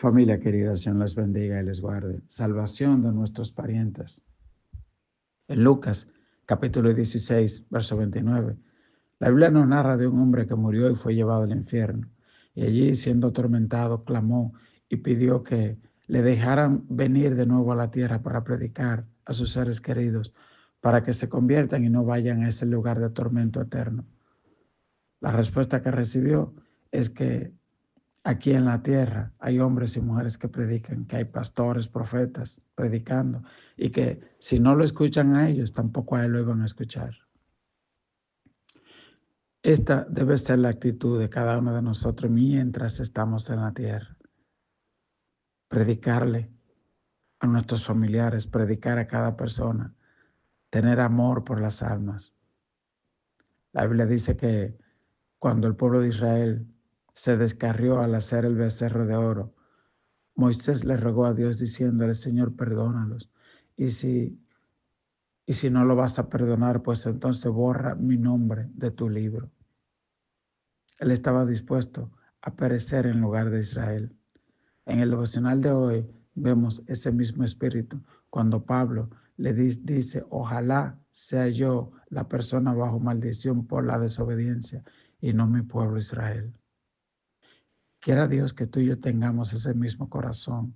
Familia querida, Señor les bendiga y les guarde. Salvación de nuestros parientes. En Lucas, capítulo 16, verso 29, la Biblia nos narra de un hombre que murió y fue llevado al infierno. Y allí, siendo atormentado, clamó y pidió que le dejaran venir de nuevo a la tierra para predicar a sus seres queridos, para que se conviertan y no vayan a ese lugar de tormento eterno. La respuesta que recibió es que aquí en la tierra hay hombres y mujeres que predican, que hay pastores, profetas predicando, y que si no lo escuchan a ellos, tampoco a él lo iban a escuchar. Esta debe ser la actitud de cada uno de nosotros mientras estamos en la tierra. Predicarle a nuestros familiares, predicar a cada persona, tener amor por las almas. La Biblia dice que cuando el pueblo de Israel se descarrió al hacer el becerro de oro, Moisés le rogó a Dios diciéndole: Señor, perdónalos. Y si no lo vas a perdonar, pues entonces borra mi nombre de tu libro. Él estaba dispuesto a perecer en lugar de Israel. En el devocional de hoy vemos ese mismo espíritu cuando Pablo le dice: ojalá sea yo la persona bajo maldición por la desobediencia y no mi pueblo Israel. Quiera Dios que tú y yo tengamos ese mismo corazón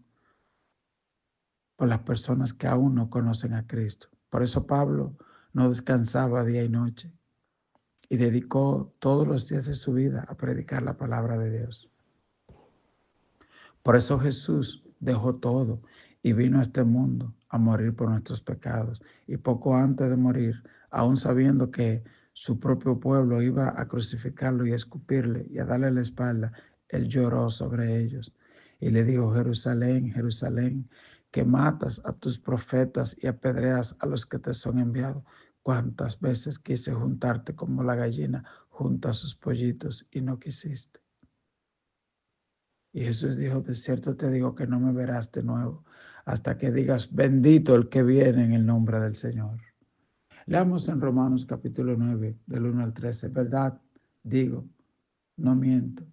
por las personas que aún no conocen a Cristo. Por eso Pablo no descansaba día y noche y dedicó todos los días de su vida a predicar la palabra de Dios. Por eso Jesús dejó todo y vino a este mundo a morir por nuestros pecados. Y poco antes de morir, aún sabiendo que su propio pueblo iba a crucificarlo y a escupirle y a darle la espalda, él lloró sobre ellos y le dijo: Jerusalén, Jerusalén, que matas a tus profetas y apedreas a los que te son enviados. Cuántas veces quise juntarte como la gallina junta sus pollitos y no quisiste. Y Jesús dijo: de cierto te digo que no me verás de nuevo hasta que digas: bendito el que viene en el nombre del Señor. Leamos en Romanos capítulo 9, del 1 al 13. Verdad, digo, no miento.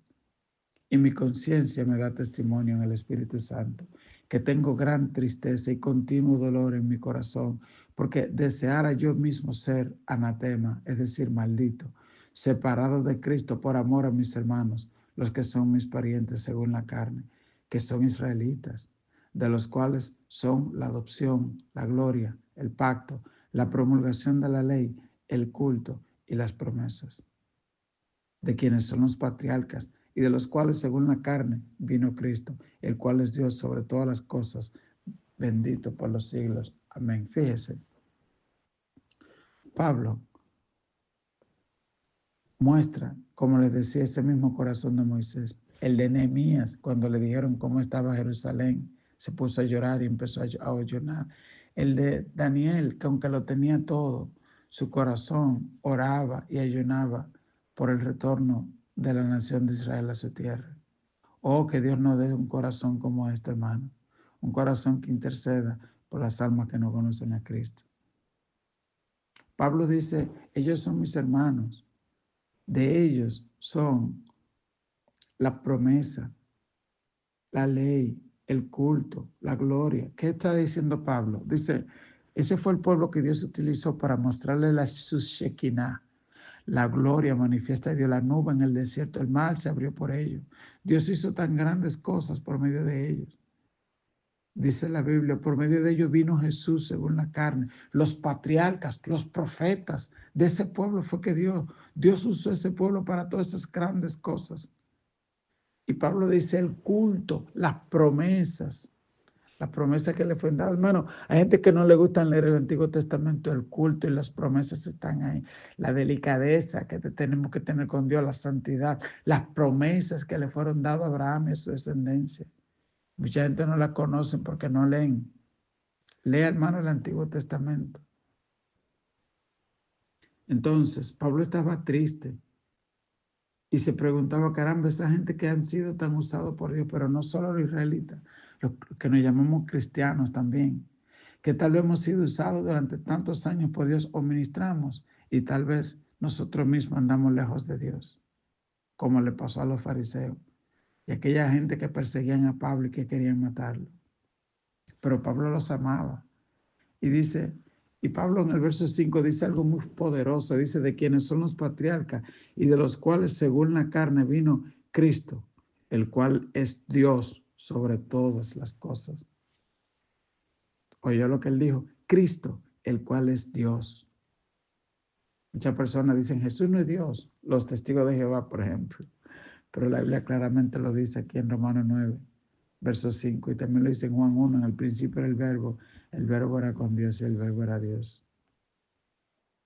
Y mi conciencia me da testimonio en el Espíritu Santo, que tengo gran tristeza y continuo dolor en mi corazón, porque deseara yo mismo ser anatema, es decir, maldito, separado de Cristo por amor a mis hermanos, los que son mis parientes según la carne, que son israelitas, de los cuales son la adopción, la gloria, el pacto, la promulgación de la ley, el culto y las promesas, de quienes son los patriarcas, y de los cuales según la carne vino Cristo, el cual es Dios sobre todas las cosas, bendito por los siglos. Amén. Fíjese, Pablo muestra, como les decía, ese mismo corazón de Moisés. El de Nehemías, cuando le dijeron cómo estaba Jerusalén, se puso a llorar y empezó a llorar. El de Daniel, que aunque lo tenía todo, su corazón oraba y ayunaba por el retorno de la nación de Israel a su tierra. Oh, que Dios nos dé un corazón como este, hermano. Un corazón que interceda por las almas que no conocen a Cristo. Pablo dice: ellos son mis hermanos. De ellos son la promesa, la ley, el culto, la gloria. ¿Qué está diciendo Pablo? Dice: ese fue el pueblo que Dios utilizó para mostrarle su Shekinah, la gloria manifiesta de Dios, la nube en el desierto. El mar se abrió por ellos. Dios hizo tan grandes cosas por medio de ellos. Dice la Biblia: por medio de ellos vino Jesús según la carne. Los patriarcas, los profetas de ese pueblo fue que Dios usó ese pueblo para todas esas grandes cosas. Y Pablo dice: el culto, las promesas que le fueron dadas. Hermano, hay gente que no le gusta leer el Antiguo Testamento. El culto y las promesas están ahí. La delicadeza que tenemos que tener con Dios, la santidad, las promesas que le fueron dadas a Abraham y a su descendencia. Mucha gente no la conoce porque no leen. Lea, hermano, el Antiguo Testamento. Entonces, Pablo estaba triste y se preguntaba: caramba, esa gente que han sido tan usados por Dios, pero no solo los israelitas, los que nos llamamos cristianos también, que tal vez hemos sido usados durante tantos años por Dios o ministramos y tal vez nosotros mismos andamos lejos de Dios, como le pasó a los fariseos. y aquella gente que perseguían a Pablo y que querían matarlo. Pero Pablo los amaba. Y dice, y Pablo en el verso 5 dice algo muy poderoso, dice de quienes son los patriarcas y de los cuales según la carne vino Cristo, el cual es Dios sobre todas las cosas. Oyó lo que él dijo, Cristo, el cual es Dios. Muchas personas dicen, Jesús no es Dios, los testigos de Jehová, por ejemplo, pero la Biblia claramente lo dice aquí en Romanos 9, verso 5, y también lo dice en Juan 1, en el principio era el verbo era con Dios y el verbo era Dios.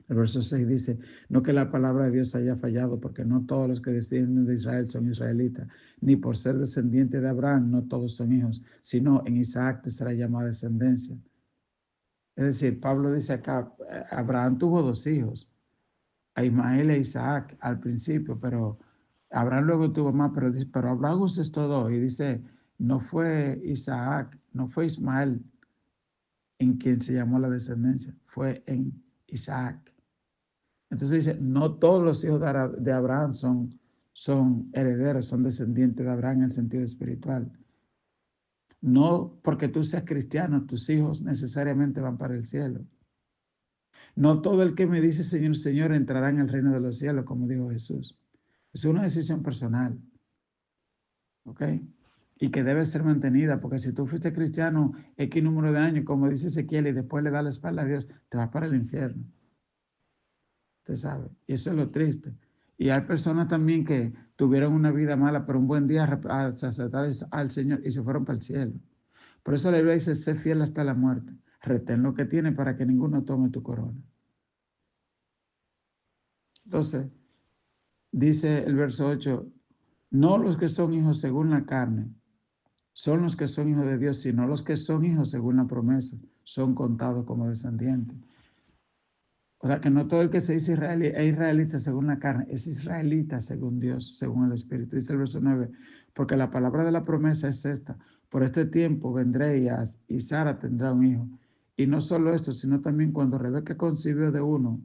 El verso 6 dice, no que la palabra de Dios haya fallado, porque no todos los que descienden de Israel son israelitas, ni por ser descendiente de Abraham no todos son hijos, sino en Isaac te será llamada descendencia. Es decir, Pablo dice acá, Abraham tuvo dos hijos, a Ismael e Isaac al principio, pero Abraham luego tuvo más, pero Abraham usó estos dos y dice, no fue Isaac, no fue Ismael en quien se llamó la descendencia, fue en Isaac. Entonces dice, no todos los hijos de Abraham son herederos, son descendientes de Abraham en el sentido espiritual. No porque tú seas cristiano, tus hijos necesariamente van para el cielo. No todo el que me dice Señor, Señor entrará en el reino de los cielos, como dijo Jesús. Es una decisión personal, ¿ok? Y que debe ser mantenida, porque si tú fuiste cristiano X número de años, como dice Ezequiel, y después le das la espalda a Dios, te vas para el infierno. Usted sabe, y eso es lo triste. Y hay personas también que tuvieron una vida mala, pero un buen día se acercaron al Señor y se fueron para el cielo. Por eso la Biblia dice, sé fiel hasta la muerte. Retén lo que tienes para que ninguno tome tu corona. Entonces, dice el verso 8, no los que son hijos según la carne, son los que son hijos de Dios, sino los que son hijos según la promesa, son contados como descendientes. O sea que no todo el que se dice es israelita según la carne, es israelita según Dios, según el Espíritu. Dice el verso 9, porque la palabra de la promesa es esta, por este tiempo vendré y Sara tendrá un hijo. Y no solo esto, sino también cuando Rebeca concibió de uno,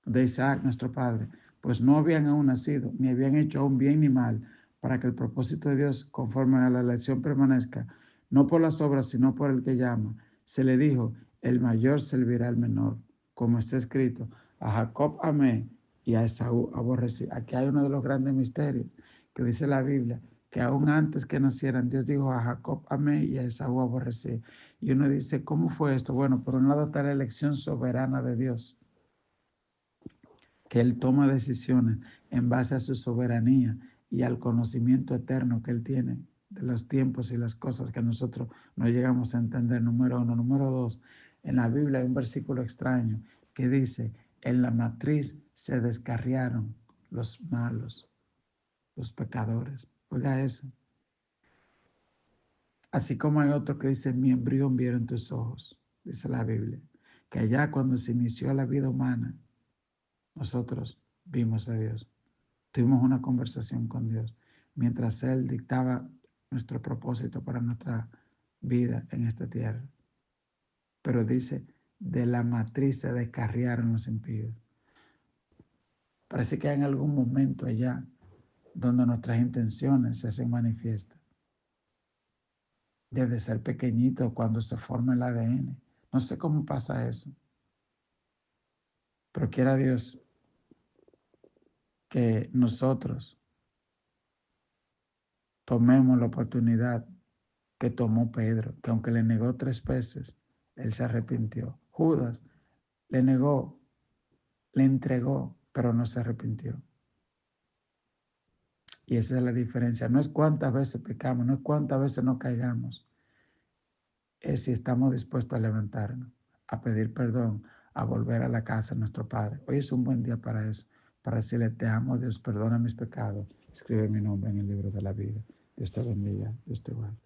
de Isaac, nuestro padre, pues no habían aún nacido, ni habían hecho aún bien ni mal, para que el propósito de Dios, conforme a la elección, permanezca, no por las obras, sino por el que llama. Se le dijo, el mayor servirá al menor, como está escrito, a Jacob amé y a Esaú aborrecí. Aquí hay uno de los grandes misterios que dice la Biblia, que aún antes que nacieran, Dios dijo, a Jacob amé y a Esaú aborrecí. Y uno dice, ¿cómo fue esto? Bueno, por un lado está la elección soberana de Dios, que Él toma decisiones en base a su soberanía y al conocimiento eterno que Él tiene de los tiempos y las cosas que nosotros no llegamos a entender, número uno. Número dos, en la Biblia hay un versículo extraño que dice, en la matriz se descarriaron los malos, los pecadores. Oiga eso. Así como hay otro que dice, mi embrión vieron tus ojos, dice la Biblia, que allá cuando se inició la vida humana, nosotros vimos a Dios. Tuvimos una conversación con Dios mientras Él dictaba nuestro propósito para nuestra vida en esta tierra. Pero dice, de la matriz se descarriaron los impíos. Parece que hay en algún momento allá donde nuestras intenciones se hacen manifiestas. Desde ser pequeñito, cuando se forma el ADN. No sé cómo pasa eso. Pero quiera Dios que nosotros tomemos la oportunidad que tomó Pedro, que aunque le negó 3 veces, él se arrepintió. Judas le negó, le entregó, pero no se arrepintió. Y esa es la diferencia. No es cuántas veces pecamos, no es cuántas veces nos caigamos. Es si estamos dispuestos a levantarnos, a pedir perdón, a volver a la casa de nuestro Padre. Hoy es un buen día para eso, para decirle, te amo, Dios, perdona mis pecados. Escribe mi nombre en el libro de la vida. Dios te bendiga, Dios te guarde.